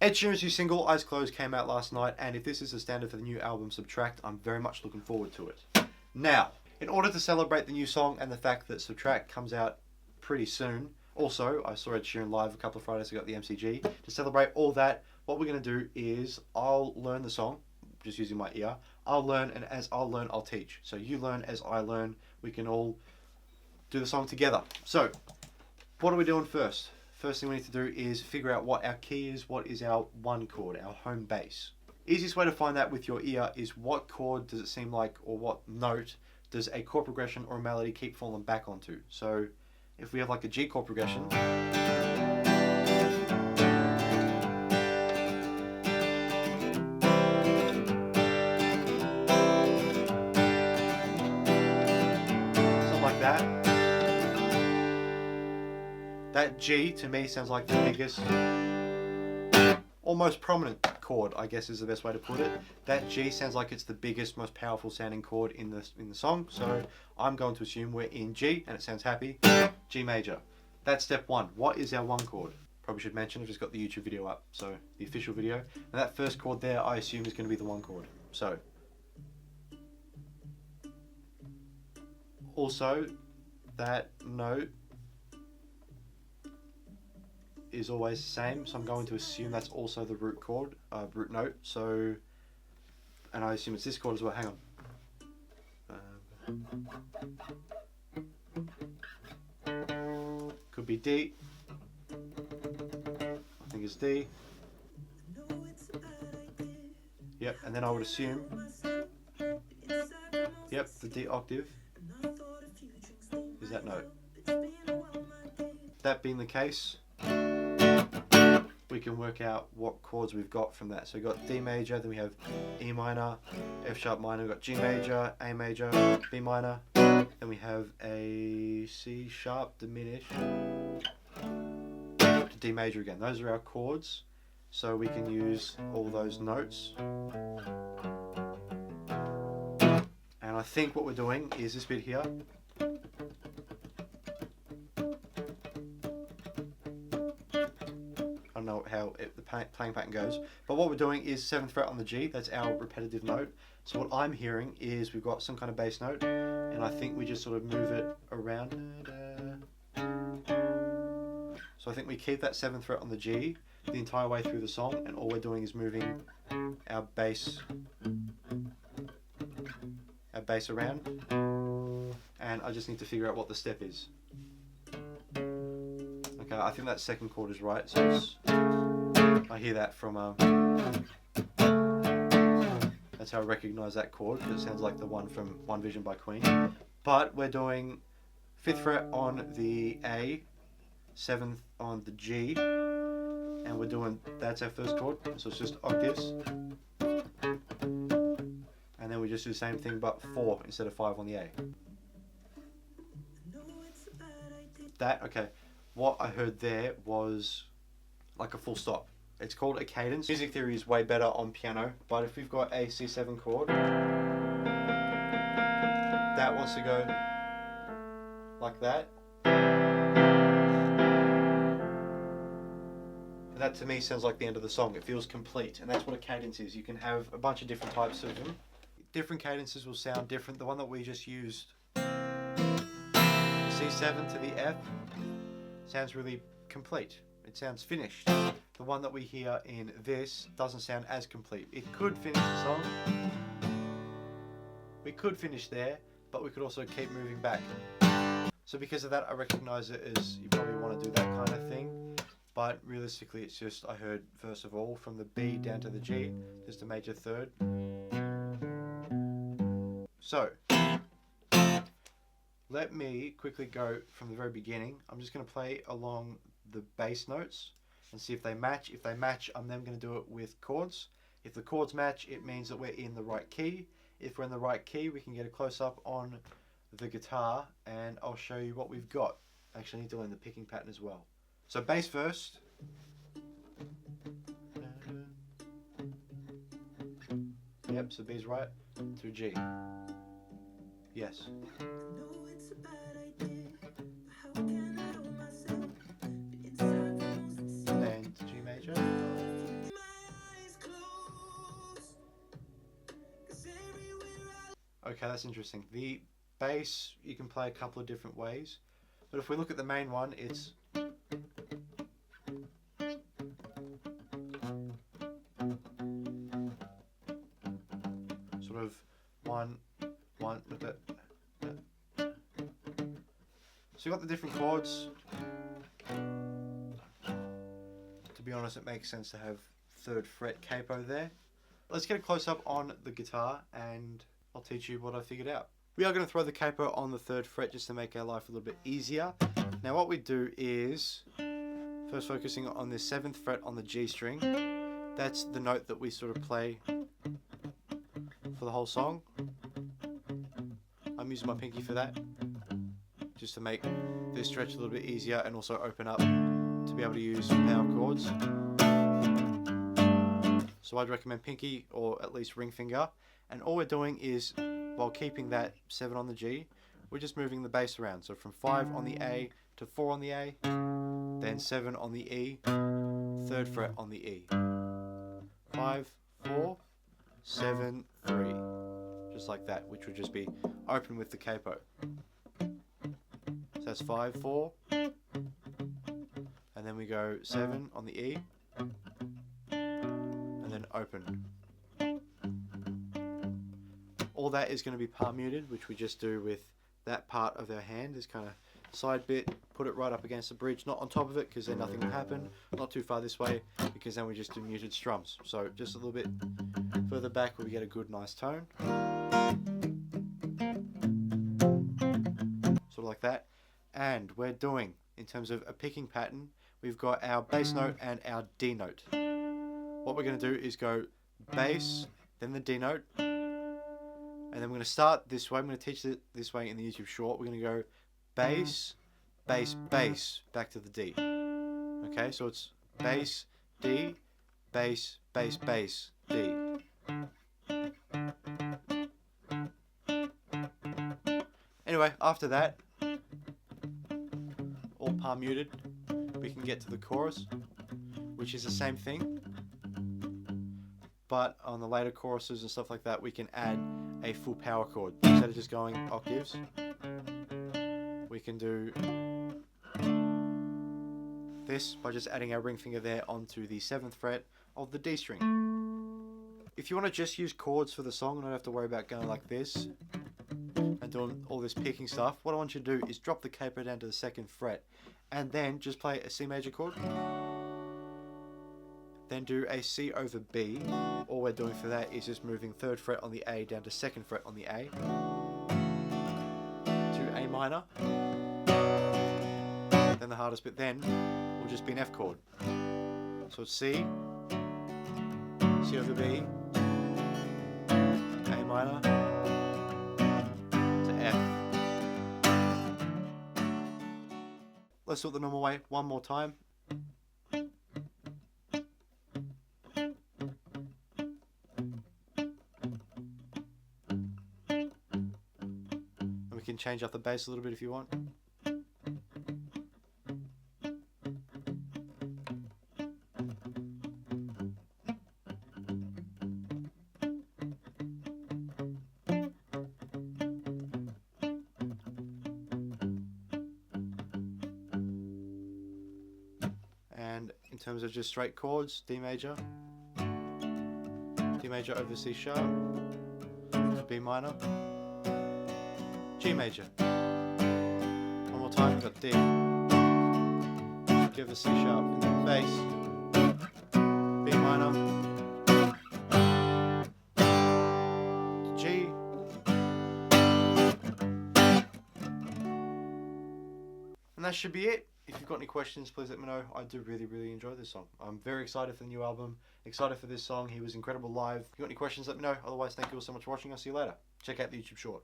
Ed Sheeran's new single, Eyes Closed, came out last night, and if this is the standard for the new album Subtract, I'm very much looking forward to it. Now, in order to celebrate the new song and the fact that Subtract comes out pretty soon, also, I saw Ed Sheeran live a couple of Fridays ago at the MCG. To celebrate all that, what we're going to do is I'll learn the song, just using my ear. I'll learn, and as I'll learn, I'll teach. So you learn as I learn. We can all do the song together. So, what are we doing first? First thing we need to do is figure out what our key is, what is our one chord, our home bass. Easiest way to find that with your ear is what chord does it seem like, or what note does a chord progression or a melody keep falling back onto. So if we have like a G chord progression, something like that. That G to me sounds like the biggest, or most prominent chord, I guess is the best way to put it. That G sounds like it's the biggest, most powerful sounding chord in the song. So I'm going to assume we're in G, and it sounds happy. G major. That's step one. What is our one chord? Probably should mention I've just got the YouTube video up, so the official video. And that first chord there, I assume is going to be the one chord. So also that note is always the same, so I'm going to assume that's also the root chord, root note. So, and I assume it's this chord as well. Hang on. Could be D. I think it's D. Yep, and then I would assume, yep, the D octave is that note. That being the case, we can work out what chords we've got from that. So we've got D major, then we have E minor, F sharp minor, we've got G major, A major, B minor, then we have a C sharp diminished to D major again. Those are our chords, so we can use all those notes. And I think what we're doing is this bit here. I don't know how the playing pattern goes, but what we're doing is 7th fret on the G. That's our repetitive note. So what I'm hearing is we've got some kind of bass note, and I think we just sort of move it around. So I think we keep that 7th fret on the G the entire way through the song, and all we're doing is moving our bass around, and I just need to figure out what the step is. Okay, I think that second chord is right, so it's, I hear that from, that's how I recognise that chord, because it sounds like the one from One Vision by Queen. But we're doing 5th fret on the A, 7th on the G, and we're doing, that's our first chord, so it's just octaves. And then we just do the same thing but 4 instead of 5 on the A. That, okay. What I heard there was like a full stop. It's called a cadence. Music theory is way better on piano, but if we've got a C7 chord, that wants to go like that. And that to me sounds like the end of the song. It feels complete, and that's what a cadence is. You can have a bunch of different types of them. Different cadences will sound different. The one that we just used, C7 to the F, sounds really complete. It sounds finished. The one that we hear in this doesn't sound as complete. It could finish the song. We could finish there, but we could also keep moving back. So because of that, I recognize it as you probably want to do that kind of thing. But realistically, it's just, I heard first of all from the B down to the G, just a major third. So, let me quickly go from the very beginning. I'm just going to play along the bass notes and see if they match. If they match, I'm then going to do it with chords. If the chords match, it means that we're in the right key. If we're in the right key, we can get a close-up on the guitar, and I'll show you what we've got. Actually, I need to learn the picking pattern as well. So bass first. Yep, so B's right, through G. Yes. And G major. Okay, that's interesting. The bass you can play a couple of different ways, but if we look at the main one, it's sort of one, with that. So you got the different chords. To be honest, it makes sense to have 3rd fret capo there. Let's get a close up on the guitar and I'll teach you what I figured out. We are going to throw the capo on the 3rd fret just to make our life a little bit easier. Now what we do is, first focusing on the 7th fret on the G string. That's the note that we sort of play for the whole song. I'm using my pinky for that, just to make this stretch a little bit easier and also open up to be able to use power chords. So I'd recommend pinky or at least ring finger, and all we're doing is, while keeping that 7 on the G, we're just moving the bass around. So from 5 on the A to 4 on the A, then 7 on the E, 3rd fret on the E. 5, 4, 7, 3. Just like that, which would just be open with the capo. So that's 5, 4, and then we go 7 on the E, and then open. All that is going to be palm muted, which we just do with that part of our hand, this kind of side bit, put it right up against the bridge, not on top of it because then nothing will happen, not too far this way because then we just do muted strums. So just a little bit further back where we get a good nice tone. Sort of like that. And we're doing, in terms of a picking pattern, we've got our bass note and our D note. What we're going to do is go bass, then the D note, and then we're going to start this way. I'm going to teach it this way in the YouTube short. We're going to go bass, bass, bass, back to the D. Okay, so it's bass, D, bass, bass, bass, D. Anyway, after that, all palm muted, we can get to the chorus, which is the same thing, but on the later choruses and stuff like that, we can add a full power chord. Instead of just going octaves, we can do this by just adding our ring finger there onto the 7th fret of the D string. If you want to just use chords for the song and not have to worry about going like this and doing all this picking stuff, what I want you to do is drop the capo down to the 2nd fret and then just play a C major chord, then do a C over B. All we're doing for that is just moving 3rd fret on the A down to 2nd fret on the A, to A minor, then the hardest bit then will just be an F chord. So it's C, C over B, A minor, to F. Let's do it the normal way one more time. And we can change up the bass a little bit if you want. And in terms of just straight chords, D major over C sharp, B minor, G major. One more time, we've got D, give a C sharp, and then bass, B minor, G, and that should be it. If you've got any questions, please let me know. I do really enjoy this song. I'm very excited for the new album, excited for this song. He was incredible live. If you've got any questions, let me know. Otherwise, thank you all so much for watching. I'll see you later. Check out the YouTube short.